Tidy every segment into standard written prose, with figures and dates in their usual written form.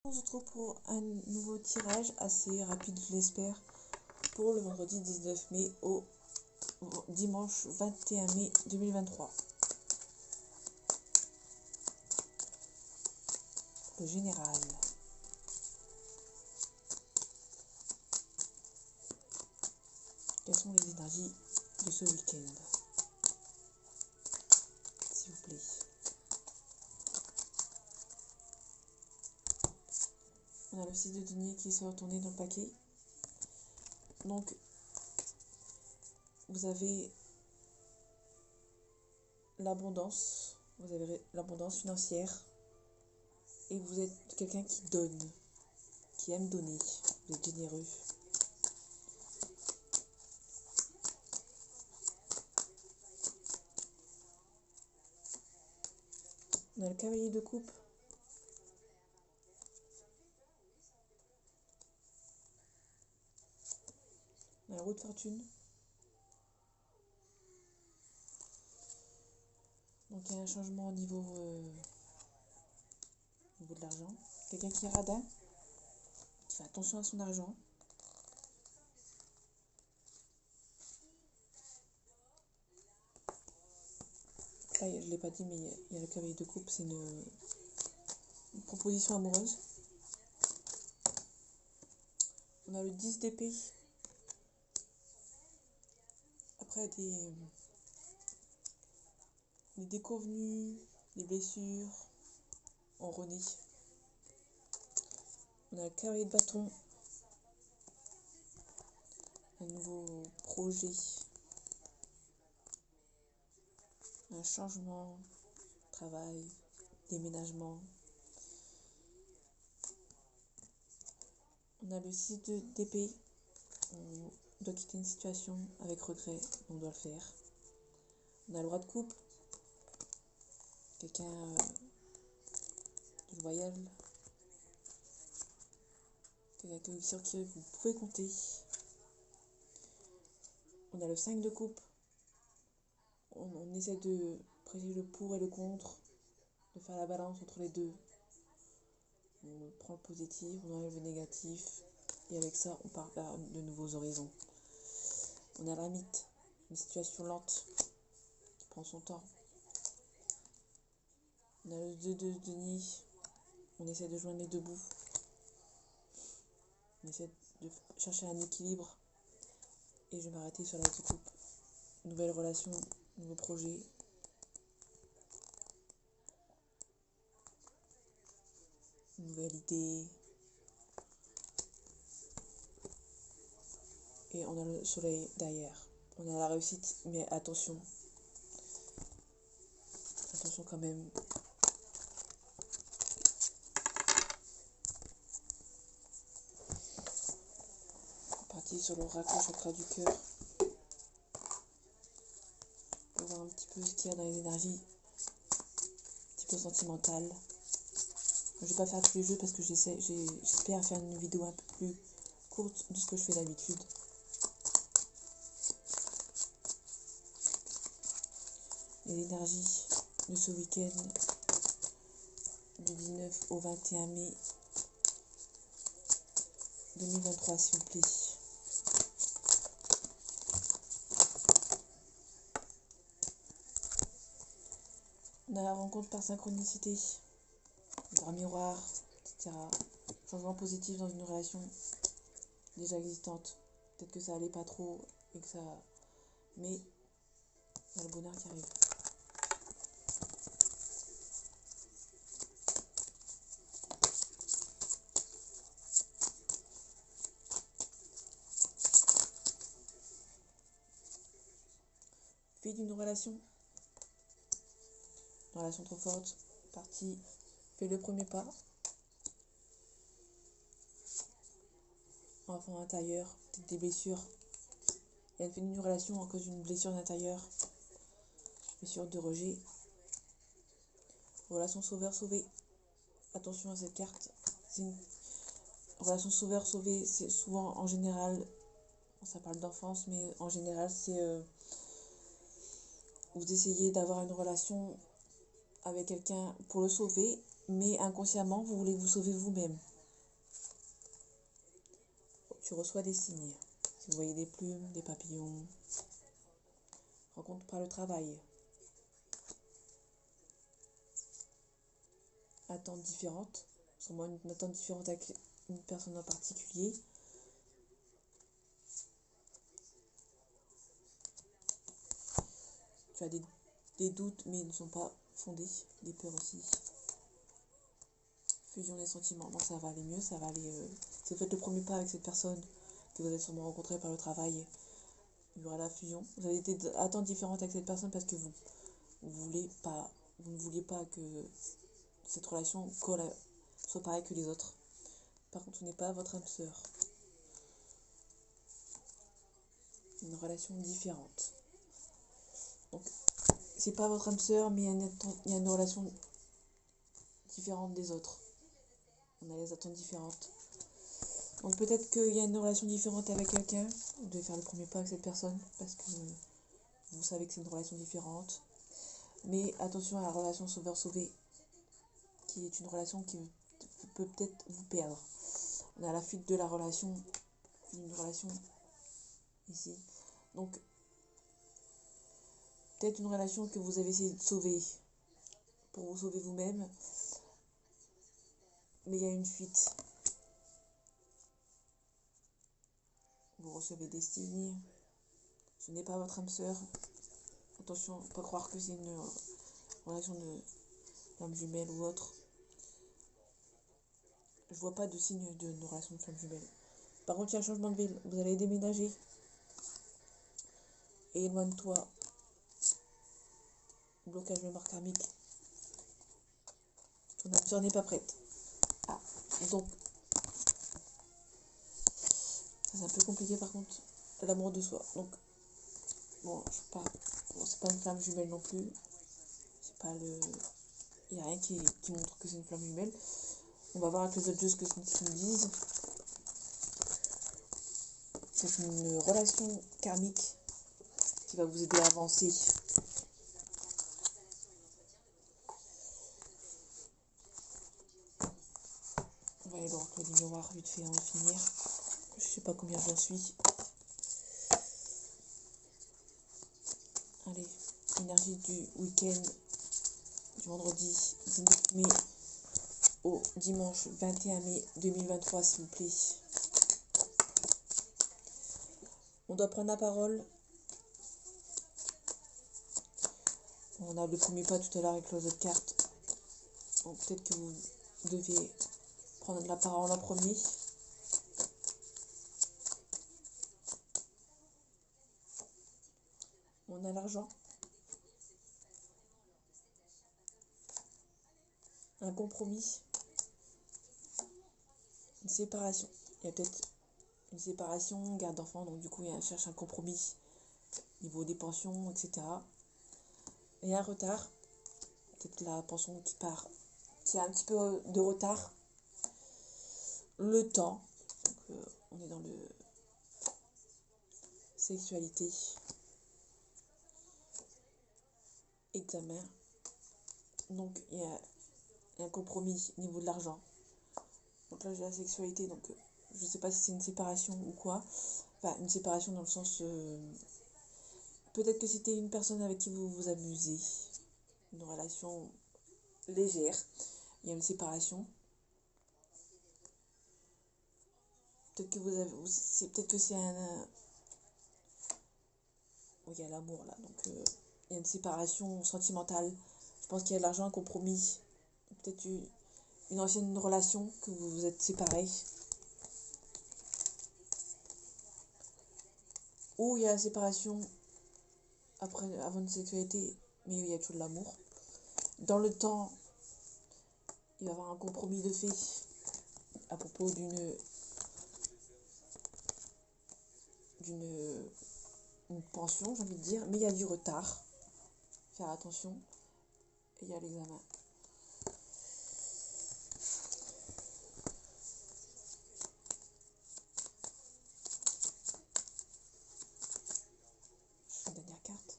On se retrouve pour un nouveau tirage assez rapide, je l'espère, pour le vendredi 19 mai au dimanche 21 mai 2023. Le général. Quelles sont les énergies de ce week-end, s'il vous plaît? On a le 6 de denier qui s'est retourné dans le paquet. Donc, vous avez l'abondance financière et vous êtes quelqu'un qui donne, qui aime donner, vous êtes généreux. On a le cavalier de coupe. On a la roue de fortune. Donc il y a un changement au niveau de l'argent. Quelqu'un qui est radin, qui fait attention à son argent. Là, je ne l'ai pas dit, mais il y a le cavalier de coupe, c'est une proposition amoureuse. On a le 10 d'épée. Après, des déconvenues, des blessures, on renie. On a le cavalier de bâton. Un nouveau projet. Un changement, travail, déménagement. On a le 6 d'épée. On doit quitter une situation avec regret, on doit le faire. On a le roi de coupe. Quelqu'un de loyal. Quelqu'un sur qui vous pouvez compter. On a le 5 de coupe. On essaie de préciser le pour et le contre, de faire la balance entre les deux. On prend le positif, on enlève le négatif, et avec ça, on part vers de nouveaux horizons. On a l'ermite, une situation lente, qui prend son temps. On a le 2 de denier, on essaie de joindre les deux bouts. On essaie de chercher un équilibre, et je vais m'arrêter sur la de coupe. Nouvelle relation, nouveau projet. Nouvelle idée. Et on a le soleil derrière. On a la réussite, mais attention. Attention quand même. On est parti sur l'oracle chakra du cœur. Pour voir un petit peu ce qu'il y a dans les énergies. Un petit peu sentimentales. Je vais pas faire tous les jeux parce que j'espère faire une vidéo un peu plus courte de ce que je fais d'habitude. Les énergies de ce week-end du 19 au 21 mai 2023, s'il vous plaît. On a la rencontre par synchronicité, par miroir, etc. Changement positif dans une relation déjà existante. Peut-être que ça allait pas trop et que ça... Mais il y a le bonheur qui arrive. Vie d'une relation. Une relation trop forte. Parti. Fais le premier pas. Enfant intérieur. Peut-être des blessures. Il y a une relation à cause d'une blessure d'intérieur. Blessure de rejet. Relation sauveur-sauvé. Attention à cette carte. C'est une relation sauveur-sauvé. C'est souvent en général, ça parle d'enfance, mais en général c'est vous essayez d'avoir une relation avec quelqu'un pour le sauver, mais inconsciemment vous voulez vous sauver vous-même. Tu reçois des signes. Si vous voyez des plumes, des papillons, rencontre par le travail, attentes différentes, sûrement une attente différente avec une personne en particulier. Tu as des doutes, mais ils ne sont pas fondés, des peurs aussi. Fusion des sentiments, donc ça va aller mieux, ça va aller... Si vous faites le premier pas avec cette personne que vous allez sûrement rencontrer par le travail, il y aura la fusion. Vous avez des attentes différentes avec cette personne parce que vous ne vouliez pas que cette relation soit pareille que les autres. Par contre, ce n'est pas votre âme sœur. Une relation différente. Donc, c'est pas votre âme sœur, mais il y a une relation différente des autres. On a les attentes différentes. Donc peut-être qu'il y a une relation différente avec quelqu'un. Vous devez faire le premier pas avec cette personne parce que vous savez que c'est une relation différente. Mais attention à la relation sauveur-sauvé, qui est une relation qui peut peut-être vous perdre. On est à la fuite de la relation, d'une relation ici. Donc peut-être une relation que vous avez essayé de sauver pour vous sauver vous-même, mais il y a une fuite. Vous recevez des signes. Ce n'est pas votre âme sœur. Attention, faut pas croire que c'est une relation de flamme jumelle ou autre. Je vois pas de signe de relation de flamme jumelle. Par contre, il y a un changement de ville. Vous allez déménager. Et éloigne-toi. Blocage de mémoire karmique. Ton âme sœur n'est pas prête. Ah, donc, ça, c'est un peu compliqué par contre. L'amour de soi. Donc, bon, je sais pas. Bon, c'est pas une flamme jumelle non plus. C'est pas le. Il n'y a rien qui montre que c'est une flamme jumelle. On va voir avec les autres jeux ce qu'ils nous disent. C'est une relation karmique qui va vous aider à avancer. On va aller voir Claudie Miroir vite fait avant de finir. Je sais pas combien j'en suis. Allez, énergie du week-end, du vendredi 19 mai au dimanche 21 mai 2023, s'il vous plaît. On doit prendre la parole. On a le premier pas tout à l'heure avec les autres cartes. Donc peut-être que vous devez prendre la parole en premier. On a l'argent. Un compromis. Une séparation. Il y a peut-être une séparation, garde d'enfant, donc du coup il cherche un compromis niveau des pensions, etc. Et un retard. Peut-être la pension qui part, qui a un petit peu de retard. Le temps. Donc, on est dans le sexualité. Examen. Donc il y a un compromis au niveau de l'argent. Donc là j'ai la sexualité, donc je sais pas si c'est une séparation ou quoi. Enfin une séparation dans le sens peut-être que c'était une personne avec qui vous vous amusez. Une relation légère. Il y a une séparation. Peut-être que peut-être que c'est un oui, il y a l'amour là, donc il y a une séparation sentimentale. Je pense qu'il y a de l'argent, un compromis. Peut-être une ancienne relation que vous vous êtes séparés. Ou il y a la séparation avant une sexualité, mais il y a toujours de l'amour. Dans le temps, il va y avoir un compromis de fait à propos d'une pension, j'ai envie de dire, mais il y a du retard. Faire attention. Et il y a l'examen. Une dernière carte.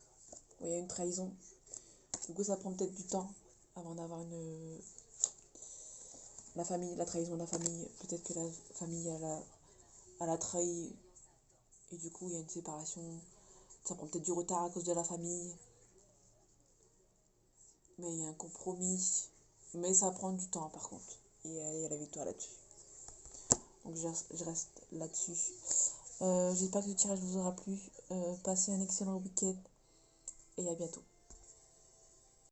Bon, il y a une trahison. Du coup, ça prend peut-être du temps avant d'avoir la famille, la trahison de la famille. Peut-être que la famille, elle a elle a trahi et du coup il y a une séparation. Ça prend peut-être du retard à cause de la famille, mais il y a un compromis. Mais ça prend du temps par contre. Et elle est à la victoire là-dessus. Donc je reste là-dessus. J'espère que ce tirage vous aura plu. Passez un excellent week-end et à bientôt.